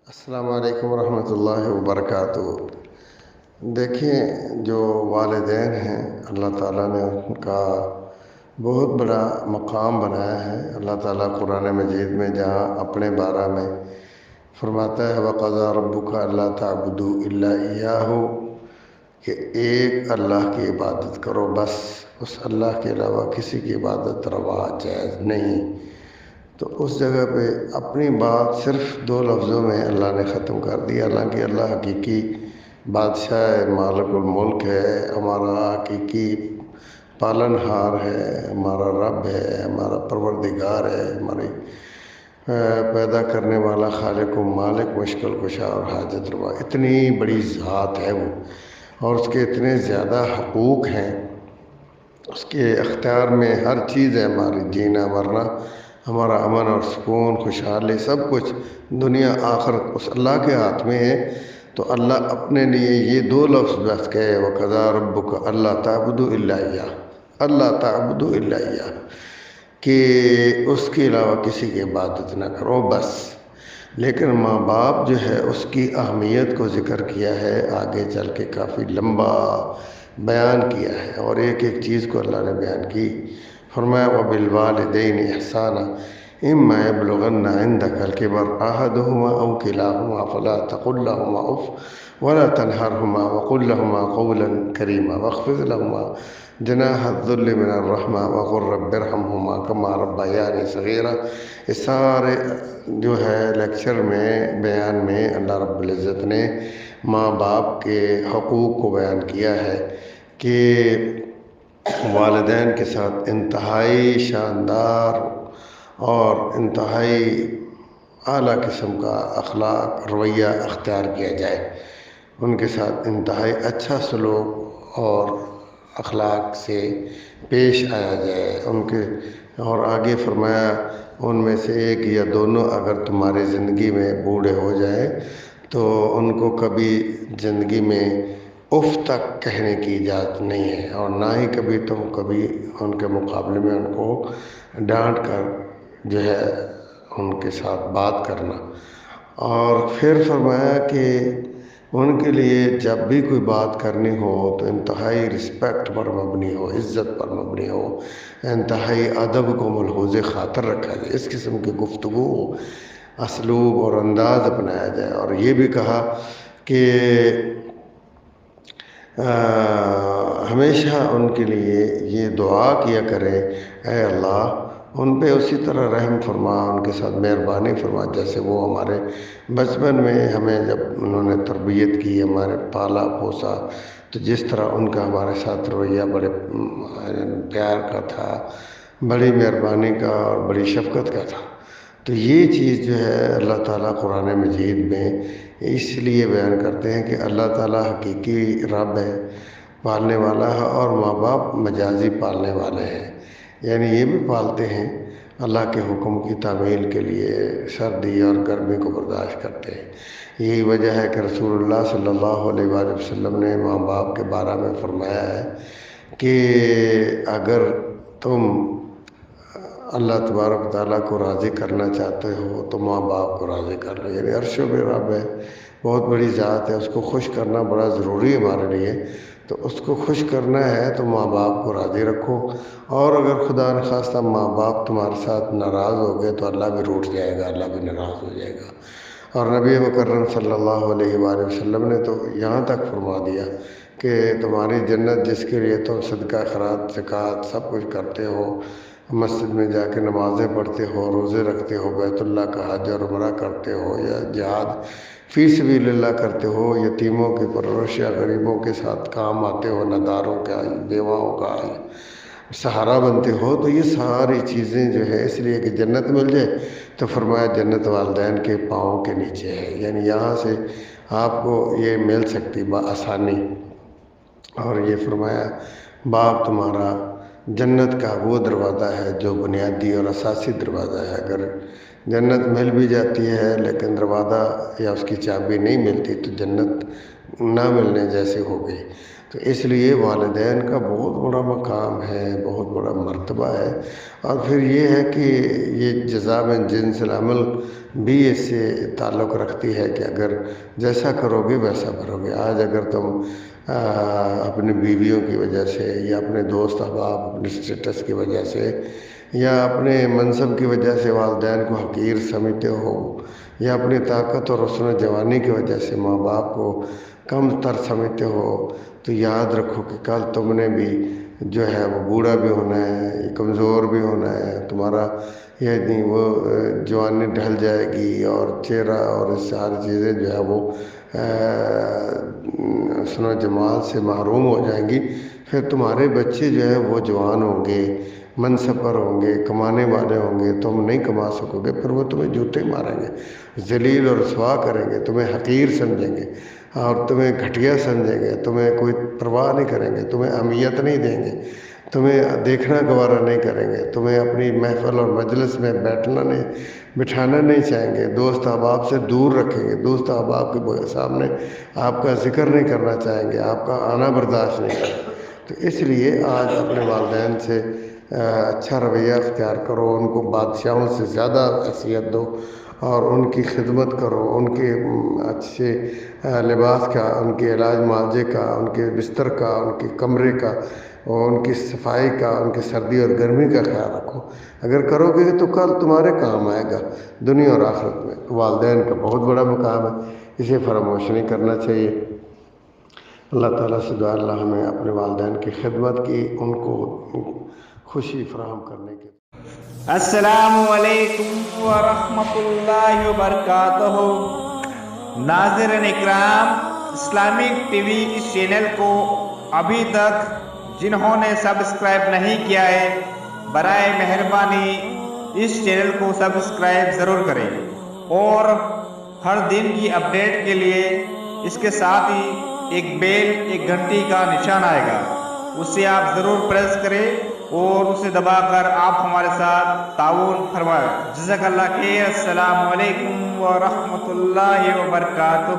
السلام علیکم ورحمۃ اللہ وبرکاتہ۔ دیکھیں، جو والدین ہیں اللہ تعالیٰ نے ان کا بہت بڑا مقام بنایا ہے۔ اللہ تعالیٰ قرآن مجید میں جہاں اپنے بارے میں فرماتا ہے وَقَضَىٰ رَبُّكَ أَلَّا تَعْبُدُوا إِلَّا إِيَّاهُ، کہ ایک اللہ کی عبادت کرو، بس اس اللہ کے علاوہ کسی کی عبادت روا جائز نہیں۔ تو اس جگہ پہ اپنی بات صرف 2 لفظوں میں اللہ نے ختم کر دی، حالانکہ اللہ حقیقی بادشاہ ہے، مالک الملک ہے، ہمارا حقیقی پالن ہار ہے، ہمارا رب ہے، ہمارا پروردگار ہے، ہماری پیدا کرنے والا خالق و مالک، مشکل کشا اور حاجت روا۔ اتنی بڑی ذات ہے وہ، اور اس کے اتنے زیادہ حقوق ہیں، اس کے اختیار میں ہر چیز ہے، ہماری جینا مرنا، ہمارا امن اور سکون، خوشحالی، سب کچھ دنیا آخرت اس اللہ کے ہاتھ میں ہے۔ تو اللہ اپنے لیے یہ 2 لفظ بس کہے وَقَضَىٰ رَبُّكَ أَلَّا تَعْبُدُوا إِلَّا إِيَّاهُ، اللہ تعبدوا إِلَّا إِيَّاهُ، کہ اس کے علاوہ کسی کی عبادت نہ کرو بس۔ لیکن ماں باپ جو ہے اس کی اہمیت کو ذکر کیا ہے، آگے چل کے کافی لمبا بیان کیا ہے، اور ایک ایک چیز کو اللہ نے بیان کی۔ فرمایا وَبِالْوَالِدَيْنِ إِحْسَانًا إِمَّا يَبْلُغَنَّ عِندَكَ الْكِبَرَ أَحَدُهُمَا أَوْ كِلَاهُمَا فَلَا تَقُل لَّهُمَا أُفٍّ وَلَا تَنْهَرْهُمَا وَقُل لَّهُمَا قَوْلًا كَرِيمًا وَاخْفِضْ لَهُمَا جناح الذل من الرحمة وقل رب ارحمهما كما ربياني صغيرا۔ اس سارے جو ہے لیکچر میں بیان میں اللہ رب العزت نے ماں باپ کے حقوق کو بیان کیا ہے کہ والدین کے ساتھ انتہائی شاندار اور انتہائی اعلیٰ قسم کا اخلاق رویہ اختیار کیا جائے، ان کے ساتھ انتہائی اچھا سلوک اور اخلاق سے پیش آیا جائے ان کے۔ اور آگے فرمایا ان میں سے ایک یا دونوں اگر تمہاری زندگی میں بوڑھے ہو جائیں تو ان کو کبھی زندگی میں اف تک کہنے کی اجازت نہیں ہے، اور نہ ہی کبھی تم کبھی ان کے مقابلے میں ان کو ڈانٹ کر جو ہے ان کے ساتھ بات کرنا۔ اور پھر فرمایا کہ ان کے لیے جب بھی کوئی بات کرنی ہو تو انتہائی رسپیکٹ پر مبنی ہو، عزت پر مبنی ہو، انتہائی ادب کو ملحوظ خاطر رکھا جائے، اس قسم کی گفتگو اسلوب اور انداز اپنایا جائے۔ اور یہ بھی کہا کہ ہمیشہ ان کے لیے یہ دعا کیا کریں اے اللہ ان پہ اسی طرح رحم فرما، ان کے ساتھ مہربانی فرما جیسے وہ ہمارے بچپن میں ہمیں جب انہوں نے تربیت کی، ہمارے پالا پوسا، تو جس طرح ان کا ہمارے ساتھ رویہ بڑے پیار کا تھا، بڑی مہربانی کا اور بڑی شفقت کا تھا۔ تو یہ چیز جو ہے اللہ تعالیٰ قرآن مجید میں اس لیے بیان کرتے ہیں کہ اللہ تعالیٰ حقیقی رب ہے، پالنے والا ہے، اور ماں باپ مجازی پالنے والے ہیں، یعنی یہ بھی پالتے ہیں اللہ کے حکم کی تعمیل کے لیے، سردی اور گرمی کو برداشت کرتے ہیں۔ یہی وجہ ہے کہ رسول اللہ صلی اللہ علیہ وآلہ وسلم نے ماں باپ کے بارے میں فرمایا ہے کہ اگر تم اللہ تبارک تعالیٰ کو راضی کرنا چاہتے ہو تو ماں باپ کو راضی کر لو، یعنی عرش و رب ہے، بہت بڑی ذات ہے، اس کو خوش کرنا بڑا ضروری ہے ہمارے لیے۔ تو اس کو خوش کرنا ہے تو ماں باپ کو راضی رکھو، اور اگر خدا نخواستہ ماں باپ تمہارے ساتھ ناراض ہو گئے تو اللہ بھی روٹھ جائے گا، اللہ بھی ناراض ہو جائے گا۔ اور نبی مکرم صلی اللہ علیہ وآلہ وسلم نے تو یہاں تک فرما دیا کہ تمہاری جنت جس کے لیے تم صدقہ خیرات زکوٰۃ سب کچھ کرتے ہو، مسجد میں جا کے نمازیں پڑھتے ہو، روزے رکھتے ہو، بیت اللہ کا حج اور عمرہ کرتے ہو، یا جہاد فی سبیل اللہ کرتے ہو، یتیموں کی پرورش یا غریبوں کے ساتھ کام آتے ہو، نداروں کا، بیواؤں کا سہارا بنتے ہو، تو یہ ساری چیزیں جو ہے اس لیے کہ جنت مل جائے، تو فرمایا جنت والدین کے پاؤں کے نیچے ہے، یعنی یہاں سے آپ کو یہ مل سکتی بآسانی۔ اور یہ فرمایا باپ تمہارا جنت کا وہ دروازہ ہے جو بنیادی اور اساسی دروازہ ہے، اگر جنت مل بھی جاتی ہے لیکن دروازہ یا اس کی چابی نہیں ملتی تو جنت نہ ملنے جیسی ہو گئی۔ تو اس لیے والدین کا بہت بڑا مقام ہے، بہت بڑا مرتبہ ہے۔ اور پھر یہ ہے کہ یہ جزا من جنس العمل بھی اس سے تعلق رکھتی ہے کہ اگر جیسا کرو گے ویسا بھرو گے۔ آج اگر تم اپنی بیویوں کی وجہ سے یا اپنے دوست احباب اپنے اسٹیٹس کی وجہ سے یا اپنے منصب کی وجہ سے والدین کو حقیر سمجھتے ہو یا اپنی طاقت اور حسن جوانی کی وجہ سے ماں باپ کو کم تر سمجھتے ہو، تو یاد رکھو کہ کل تم نے بھی جو ہے وہ بوڑھا بھی ہونا ہے، کمزور بھی ہونا ہے، تمہارا یعنی وہ جوانی ڈھل جائے گی اور چہرہ اور ساری چیزیں جو ہے وہ حسن و جمال سے محروم ہو جائیں گی۔ پھر تمہارے بچے جو ہے وہ جوان ہوں گے، منصب پر ہوں گے، کمانے والے ہوں گے، تم نہیں کما سکو گے، پھر وہ تمہیں جوتے ماریں گے، ذلیل اور رسوا کریں گے، تمہیں حقیر سمجھیں گے اور تمہیں گھٹیا سمجھیں گے، تمہیں کوئی پرواہ نہیں کریں گے، تمہیں اہمیت نہیں دیں گے، تمہیں دیکھنا گوارا نہیں کریں گے، تمہیں اپنی محفل اور مجلس میں بٹھانا نہیں چاہیں گے، دوست احباب سے دور رکھیں گے، دوست احباب کے سامنے آپ کا ذکر نہیں کرنا چاہیں گے، آپ کا آنا برداشت نہیں کریں گے۔ تو اس لیے آج اپنے والدین سے اچھا رویہ اختیار کرو، ان کو بادشاہوں سے زیادہ حیثیت دو اور ان کی خدمت کرو، ان کے اچھے لباس کا، ان کے علاج معالجے کا، ان کے بستر کا، ان کے کمرے کا اور ان کی صفائی کا، ان کی سردی اور گرمی کا خیال رکھو۔ اگر کرو گے تو کل تمہارے کام آئے گا دنیا اور آخرت میں۔ والدین کا بہت بڑا مقام ہے، اسے فراموش نہیں کرنا چاہیے۔ اللہ تعالیٰ سے دعا اللہ ہمیں اپنے والدین کی خدمت کی، ان کو خوشی فراہم کرنے کے۔ السلام علیکم ورحمۃ اللہ وبرکاتہ۔ ناظرین اکرام، اسلامک ٹی وی اس چینل کو ابھی تک جنہوں نے سبسکرائب نہیں کیا ہے، برائے مہربانی اس چینل کو سبسکرائب ضرور کریں اور ہر دن کی اپڈیٹ کے لیے اس کے ساتھ ہی ایک گھنٹی کا نشان آئے گا، اسے آپ ضرور پریس کریں اور اسے دبا کر آپ ہمارے ساتھ تعاون فرمائیں۔ جزاک اللہ خیر۔ السلام علیکم ورحمۃ اللہ وبرکاتہ۔